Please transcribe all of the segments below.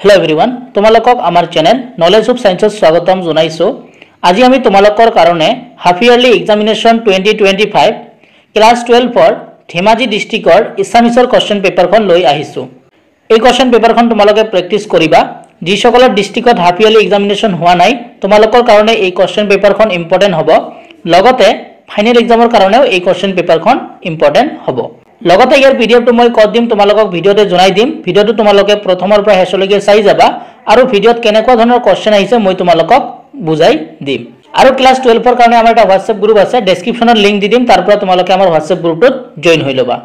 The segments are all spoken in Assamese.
हेलो एवरीवन तुम्हालोকক आमार चैनल नॉलेज ऑफ साइंस स्वागतम जनाइছো। आज आमी तुम्हालोকৰ कारणे half yearly examination 2025 class 12 Dhemaji डिस्ट्रिक्टर एसामिसर क्वेश्चन पेपारखन লৈ আহিছো। এই क्वेश्चन पेपारखन तुम्हालोকে प्रेक्टिस करिबा। जिসকলৰ डिस्ट्रिक्टत हाफ इयरली एग्जामिनेशन हुआ নাই तुम्हालोকৰ कारणे এই क्वेश्चन पेपारखन इम्पोर्टेन्ट হ'ব। लगते फाइनल एग्जाমৰ কাৰণেও এই क्वेश्चन पेपारखन इम्पोर्टेन्ट হ'ব। लगते यार पीडीएफটো মই কৈ দিম তোমালোকক ভিডিওতে জনাই দিম। ভিডিওটো তোমালোকে প্ৰথমৰ পৰা শেষলৈকে চাই যাবা আৰু ভিডিওত কেনেকুৱা ধৰণৰ क्वेश्चन আহিছে মই তোমালোকক বুজাই দিম। আৰু ক্লাস 12 ৰ কাৰণে আমাৰ এটা WhatsApp গ্ৰুপ আছে, ডেসক্ৰিপচনত লিংক দি দিম, তাৰ পৰা তোমালোকে আমাৰ WhatsApp গ্ৰুপটোত জয়েন হৈ লবা।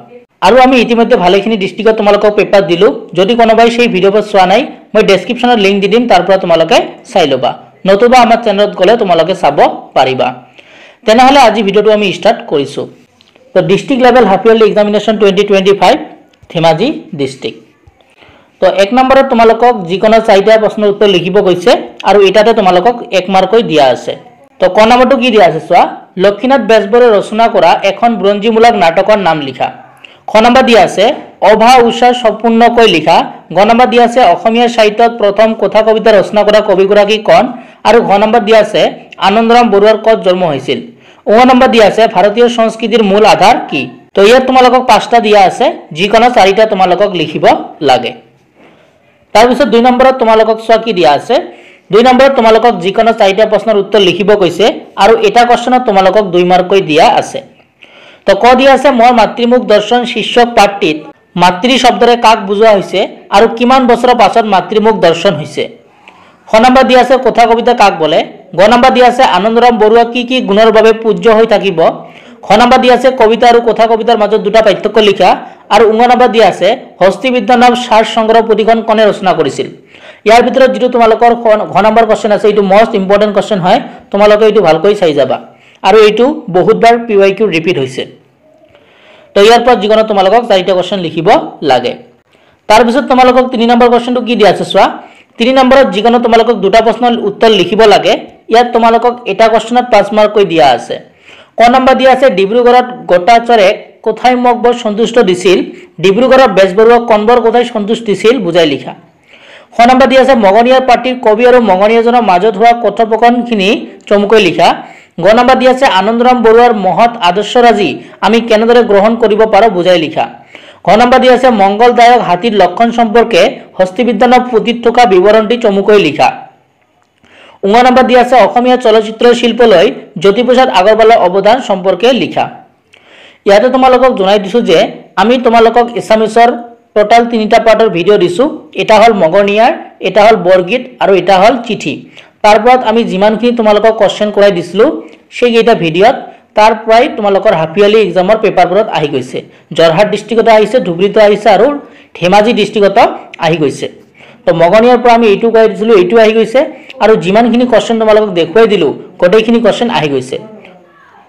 আৰু আমি ইতিমধ্যে ভালেখিনি ডিস্ট্ৰিক্টত তোমালোকক পেপাৰ দিলো। যদি কোনোবাই সেই ভিডিওটো চোৱা নাই মই ডেসক্ৰিপচনত লিংক দি দিম, তাৰ পৰা তোমালোকে চাই লবা। নতুবা আমাৰ চেনেলত গলে তোমালোকে চাব পাৰিবা। তেনেহলে আজি ভিডিওটো আমি স্টাर्ट কৰিছো। तो district level half yearly examination 2025 Dhemaji district. तो एक नम्बर तुम्हालोকক जिकोनो चारिटा प्रश्নৰ उत्तर लिखिब কৈছে আৰু এটাতে তোমালোকক 1 মাৰ্ক কৈ দিয়া আছে। তো ক নম্বৰটো কি দিয়া আছে চোৱা, লক্ষীনাথ বেজবৰুৱাই ৰচনা কৰা এখন ব্ৰঞ্জীমূলক নাটকৰ নাম লিখা। খ নম্বৰ দিয়া আছে অভা উষাৰ সম্পূৰ্ণকৈ লিখা। গ নম্বৰ দিয়া আছে অসমীয়া সাহিত্যত প্ৰথম কথা কবিতা ৰচনা কৰা কবিগৰাকী কোন আৰু ঘ নম্বৰ দিয়া আছে আনন্দৰাম বৰুৱাৰ ক'ত জন্ম হৈছিল। ও नम्बर दिया আছে भारतीय संस्कृतिर मूल आधार की। तो ইয়াত তোমালোকক পাঁচটা দিয়া আছে, যিকোনো চাৰিটা তোমালোকক লিখিব লাগে। তাৰ পিছত 2 নম্বৰত তোমালোকক চোৱা কি দিয়া আছে। 2 নম্বৰত তোমালোকক যিকোনো চাৰিটা প্ৰশ্নৰ উত্তৰ লিখিব কৈছে আৰু এটা কোৱেশ্চনত তোমালোকক 2 মাৰ্ক কৈ দিয়া আছে। তো ক দিয়া আছে মোৰ মাতৃমুখ দৰ্শন শীৰ্ষক পাঠটিত মাতৃ শব্দৰে কাক বুজোৱা হৈছে আৰু কিমান বছৰৰ পাছত মাতৃমুখ দৰ্শন হৈছে। খ নম্বৰ দিয়া আছে কথা কবিতা কাক বলে। গ নম্বৰ দিয়া আছে আনন্দৰাম বৰুৱা কি গুণৰ বাবে পূজ্য হৈ থাকিব। খ নম্বৰ দিয়া আছে কবিতা আৰু কথা কবিতাৰ মাজত দুটা পাৰ্থক্য লিখা আৰু ঙ নম্বৰ দিয়া আছে হস্তিবিদ্যা নাম সাৰ সংগ্ৰহ পুথিখন কোনে ৰচনা কৰিছিল। ইয়াৰ ভিতৰত যেটো তোমালোকৰ ঘ নম্বৰ কোৱেশ্চন আছে এটো মোস্ট ইম্পৰ্টেন্ট কোৱেশ্চন হয়, তোমালোকে এটো ভালকৈ চাই যাবা আৰু এটো বহুতবাৰ পিওয়াইকিউ ৰিপিট হৈছে। তো ইয়াৰ পৰা যিকোনো তোমালোকক চাৰিটা কোৱেশ্চন লিখিব লাগে। তাৰ পিছত তোমালোকক 3 নম্বৰ কোৱেশ্চনটো কি দিয়া আছে চোৱা। 3 নম্বৰত যিকোনো তোমালোকক দুটা প্ৰশ্নৰ উত্তৰ লিখিব লাগে। ইয়াত তোমালোকক এটা কোৱেশ্চনত 5 মাৰ্ক কৈ দিয়া আছে। ক নম্বৰ দিয়া আছে ডিব্ৰুগড়ত গোটাচৰে কোথায় মোক বৰ সন্তুষ্ট দিছিল। ডিব্ৰুগড়ৰ বেজবৰুৱা কোনবৰ কোথায় সন্তুষ্ট দিছিল বুজাই লিখা। খ নম্বৰ দিয়া আছে মগনিয়াৰ পাৰ্টিৰ কবি আৰু মগনিয়াজনৰ মাজত হোৱা কথোপকথনখিনি চমুকৈ লিখা। গ নম্বৰ দিয়া আছে আনন্দৰাম বৰুৱাৰ মহৎ আদৰ্শৰাজি আমি কেনেদৰে গ্ৰহণ কৰিব পাৰো বুজাই লিখা। ঘ নম্বৰ দিয়া আছে মংগলদায়ক হাতীৰ লক্ষণ সম্পৰ্কে হস্তিবিজ্ঞানৰ পুথিত থকা বিৱৰণটি চমুকৈ লিখা। ঙ নম্বৰ দিয়া আছে অসমীয়া চলচ্চিত্ৰ শিল্পলৈ জ্যোতিপ্ৰসাদ আগৰৱালাৰ অৱদান সম্পৰ্কে লিখা। ইয়াতে তোমালোকক জনাই দিছো যে আমি তোমালোকক এছামিছৰ টোটাল 3টা পাৰ্টৰ ভিডিও দিছো। এটা হল মগনিয়াৰ, এটা হল বৰগীত আৰু এটা হল চিঠি। তাৰ পৰা আমি যিমানখিনি তোমালোকক কোৱেশ্চন কৰাই দিছিলো সেই কেইটা ভিডিওত তাৰ প্ৰায় তোমালোকৰ হাফ ইয়াৰলি এক্সামৰ পেপাৰবোৰত আহি গৈছে। জৰহাট ডিস্ট্ৰিক্টত আহিছে, ধুবুৰীত আহিছে আৰু ধেমাজি ডিস্ট্ৰিক্টত আহি গৈছে। তো মগনিয়াৰ পৰা আমি এইটো কৈ দিছিলো, এইটো আহি গৈছে আৰু যিমানখিনি কোৱেশ্চন তোমালোকক দেখুৱাই দিলো গোটেইখিনি কোৱেশ্চন আহি গৈছে।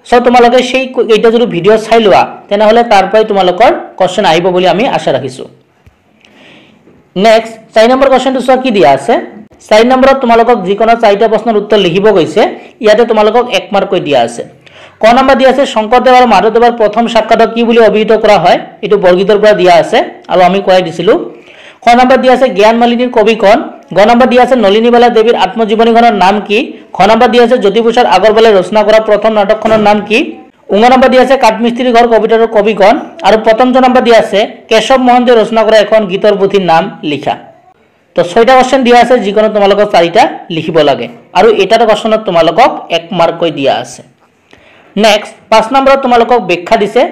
সো তোমালোকে সেই এইটা যদি ভিডিও চাই লোৱা তেনেহলে তাৰ পৰাই তোমালোকৰ কোৱেশ্চন আহিব বুলি আমি আশা ৰাখিছো। নেক্সট 4 নম্বৰ কোৱেশ্চনটো চোৱা কি দিয়া আছে। 4 নম্বৰত তোমালোকক যিকোনো চাৰিটা প্ৰশ্নৰ উত্তৰ লিখিব কৈছে। ইয়াতে তোমালোকক 1 মাৰ্ক কৈ দিয়া আছে। ক নম্বৰ দিয়া আছে শংকৰদেৱ আৰু মাধৱদেৱৰ প্ৰথম সাক্ষাৎক কি বুলি অভিহিত কৰা হয়, এটো বৰগীতৰ পৰা দিয়া আছে আৰু আমি কৈ দিছিলো। খ নম্বৰ দিয়া আছে জ্ঞান মালিনীৰ কবি কোন। গ নম্বৰ দিয়া আছে নলিনীবালা দেৱীৰ আত্মজীৱনীখনৰ নাম কি। খ নম্বৰ দিয়া আছে জ্যোতিপ্ৰসাদ আগৰৱালাই ৰচনা কৰা প্ৰথম নাটকখনৰ নাম কি। ঙ নম্বৰ দিয়া আছে কাঠমিস্ত্ৰী ঘৰ কবিতাৰ কবি কোন আৰু প্ৰথম নম্বৰ দিয়া আছে কেশৱ মহন্তে ৰচনা কৰা এখন গীতৰ পুথিৰ নাম লিখা। তো 6টা কোৱেশ্চন দিয়া আছে, যিকোনো তোমালোকক 4টা লিখিব লাগে আৰু এটাৰ কোৱেশ্চনত তোমালোকক 1 মাৰ্ক কৈ দিয়া আছে। নেক্সট 5 নম্বৰত তোমালোকক ব্যাখ্যা দিছে,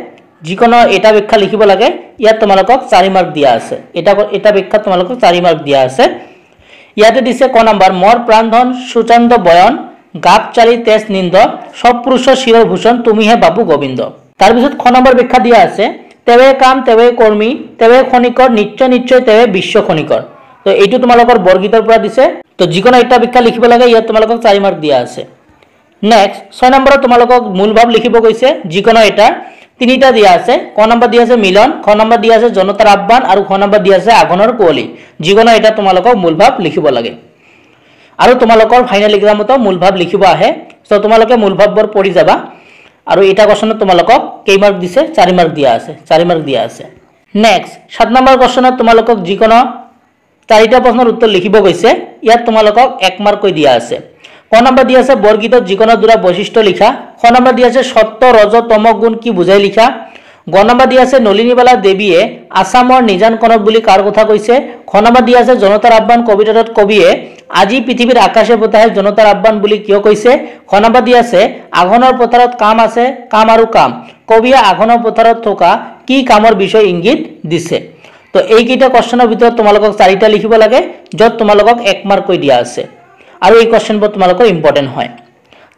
যিকোনো এটা ব্যাখ্যা লিখিব লাগে। ইয়াত তোমালোকক 4 মাৰ্ক দিয়া আছে। এটা ব্যাখ্যা তোমালোকক 4 মাৰ্ক দিয়া আছে। ইয়াতে দিছে ক নম্বৰ মোৰ প্ৰাণধন সুচন্দ বয়ন গাপ চালি তেজ নিন্দ সব পুৰুষৰ শিৰৰ ভূষণ তুমিহে বাবু গোবিন্দ। তাৰ পিছত খ নম্বৰ ব্যাখ্যা দিয়া আছে তেৱে কাম তেৱে কৰ্মী তেৱে খনিকৰ নিশ্চয় নিশ্চয় তেৱে বিশ্ব খনিকৰ। তো এইটো তোমালোকৰ বৰগীতৰ পৰা দিছে। তো যিকোনো এটা ব্যাখ্যা লিখিব লাগে। ইয়াত তোমালোকক 4 মাৰ্ক দিয়া আছে। নেক্সট 6 নম্বৰত তোমালোকক মূল ভাৱ লিখিব কৈছে, যিকোনো এটা 3টা দিয়া আছে। ক নম্বৰ দিয়া আছে মিলন, খ নম্বৰ দিয়া আছে জনতাৰ আহ্বান আৰু খ নম্বৰ দিয়া আছে আগুনৰ কুঁৱলী। যিকোনো এটা তোমালোকক মূল ভাৱ লিখিব লাগে আৰু তোমালোকৰ ফাইনেল এক্সামতো মূল ভাৱ লিখিব আহে। সো তোমালোকে মূল ভাৱবোৰ পঢ়ি যাবা আৰু এটা কোৱেশ্চনত তোমালোকক কেই মাৰ্ক দিছে 4 মাৰ্ক দিয়া আছে, 4 মাৰ্ক দিয়া আছে। নেক্সট 7 নম্বৰ কোৱেশ্চনত তোমালোকক যিকোনো চাৰিটা প্ৰশ্নৰ উত্তৰ লিখিব কৈছে ইয়াত তোমালোকক 1 মাৰ্ক কৈ দিয়া আছে ক নম্বৰ দিয়া আছে বৰগীতত যিকোনো দুটা বৈশিষ্ট্য লিখা খ নম্বৰ দিয়া আছে সত্য ৰজ তম গুণ কি বুজাই লিখা গ নম্বৰ দিয়া আছে নলিনীবালা দেৱীয়ে আসামৰ নিজান কনক বুলি কাৰ কথা কৈছে খ নম্বৰ দিয়া আছে জনতাৰ আহ্বান কবিতাত কবিয়ে আজি পৃথিৱীৰ আকাশে বতাহে জনতাৰ আহ্বান বুলি কিয় কৈছে খ নম্বৰ দিয়া আছে আঘনৰ পথাৰত কাম আছে কাম আৰু কাম কবিয়ে আঘনৰ পথাৰত থকা কি কামৰ বিষয় ইংগিত দিছে তো এই কিটা কোশ্চেনৰ ভিতৰত তোমালোকক চাৰিটা লিখিব লাগে যত তোমালোকক 1 মাৰ্ক কৈ দিয়া আছে আৰু এই কোশ্চেনবোৰ তোমালোকৰ ইম্পৰ্টেন্ট হয়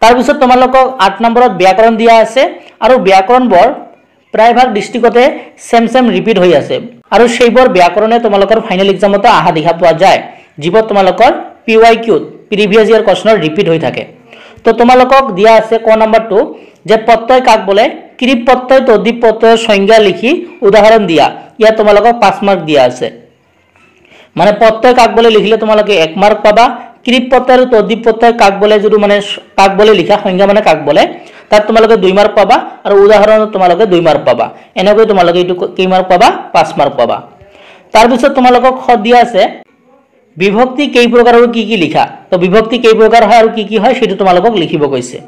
তাৰ পিছত তোমালোকক 8 নম্বৰত ব্যাকৰণ দিয়া আছে আৰু ব্যাকৰণবোৰ প্ৰায়ভাগ ডিস্ট্ৰিক্টতে সেম ৰিপিট হৈ আছে আৰু সেইবোৰ ব্যাকৰণে তোমালোকৰ ফাইনাল এক্সামত আহা দেখা পোৱা যায় যিবোৰ তোমালোকৰ PYQ প্ৰিভিয়াস ইয়াৰ কোশ্চেনৰ ৰিপিট হৈ থাকে তো তোমালোকক দিয়া আছে ক নম্বৰটো যে প্ৰত্যয় কাক বলে ক্ৰিপ প্ৰত্যয় তদ্বীপ প্ৰত্যয়ৰ সংজ্ঞা লিখি উদাহৰণ দিয়া ইয়া তোমালোকক 5 মাৰ্ক দিয়া আছে মানে প্ৰত্যয় কাক বলে লিখিলে তোমালোকে 1 মাৰ্ক পাবা ক্ৰিপ প্ৰত্যয় আৰু তদ্বীপ প্ৰত্যয় কাক বলে যদি মানে কাক বলে লিখা সংজ্ঞা মানে কাক বলে তাত তোমালোকে 2 মাৰ্ক পাবা আৰু উদাহৰণত তোমালোকে 2 মাৰ্ক পাবা এনেকৈ তোমালোকে এটো কি মাৰ্ক পাবা 5 মাৰ্ক পাবা তাৰ পিছত তোমালোকক খ দিয়া আছে বিভক্তি কেই প্ৰকাৰ আৰু কি লিখা তো বিভক্তি কেই প্ৰকাৰ হয় আৰু কি হয় সেটো তোমালোকক লিখিব কৈছে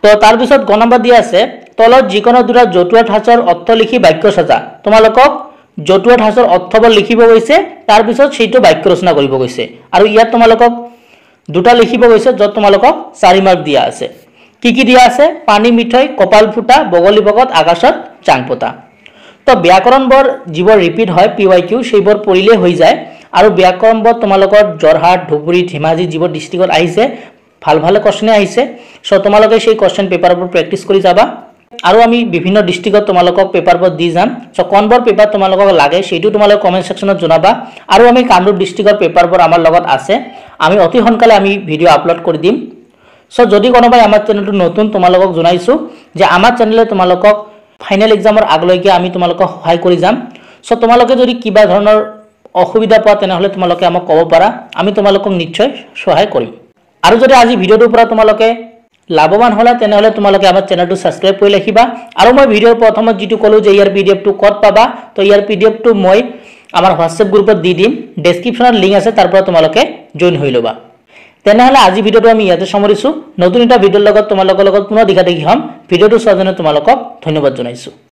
তো তাৰ পিছত গ নম্বৰ দিয়া আছে তলত যিকোনো দুটা জতুৱা ঠাঁচৰ অৰ্থ লিখি বাক্য সাজা তোমালোকক জতুৱা ঠাঁচৰ অৰ্থবোৰ লিখিব কৈছে তাৰ পিছত সেইটো বাক্য ৰচনা কৰিব কৈছে আৰু ইয়াত তোমালোকক দুটা লিখিব কৈছে যত তোমালোকক 4 মাৰ্ক দিয়া আছে কি দিয়া আছে পানী মিঠৈ কপাল ফুটা বগলী বগত আকাশত চাংপতা তো ব্যাকৰণবোৰ যিবোৰ ৰিপিট হয় PYQ সেইবোৰ পঢ়িলে হৈ যায় আৰু ব্যাকৰণবোৰ তোমালোকৰ জৰহাট ধুবুৰী ধেমাজি যিবোৰ ডিস্ট্ৰিক্টত আহিছে ভাল কোশ্চেন আহিছে সো তোমালোকে সেই কোশ্চেন পেপাৰবোৰ প্ৰেক্টিস কৰি যাবা আৰু আমি বিভিন্ন ডিস্ট্ৰিক্টত তোমালোকক পেপাৰবোৰ দি যাম সো কোনবোৰ পেপাৰ তোমালোকক লাগে সেইটো তোমালোকে কমেন্ট সেকশনত জনাবা আৰু আমি কামৰূপ ডিস্ট্ৰিক্টৰ পেপাৰবোৰ আমাৰ লগত আছে আমি অতি সোনকালে আমি ভিডিও আপলোড কৰি দিম সো যদি কোনোবাই আমাৰ চেনেলটো নতুন তোমালোকক জনাইছো যে আমাৰ চেনেলে তোমালোকক ফাইনাল এক্সামৰ আগলৈকে আমি তোমালোকক সহায় কৰি যাম সো তোমালোকে যদি কিবা ধৰণৰ অসুবিধা পোৱা তেনেহলে তোমালোকে আমাক ক'ব পাৰা আমি তোমালোকক নিশ্চয় সহায় কৰিম আৰু যদি আজি ভিডিওটোৰ পৰা তোমালোকে লাভৱান হলা তেনেহলে তোমালোকে আমাৰ চেনেলটো সাবস্ক্ৰাইব কৰি ৰাখিবা আৰু মই ভিডিওৰ প্ৰথমত যেটো কলো যে ইয়াৰ PDF টো ক'ত পাবা তো ইয়াৰ PDF টো মই আমাৰ WhatsApp গ্ৰুপত দি দিম ডেসক্ৰিপচনত লিংক আছে তাৰ পৰা তোমালোকে জয়েন হৈ লবা তেনেহলে আজি ভিডিওটো আমি ইয়াতে সামৰিছো নতুন এটা ভিডিওৰ লগত তোমালোকৰ লগত পুনৰ দেখা দেখি হম ভিডিওটো চোৱাৰ জন্য তোমালোকক ধন্যবাদ জনাইছো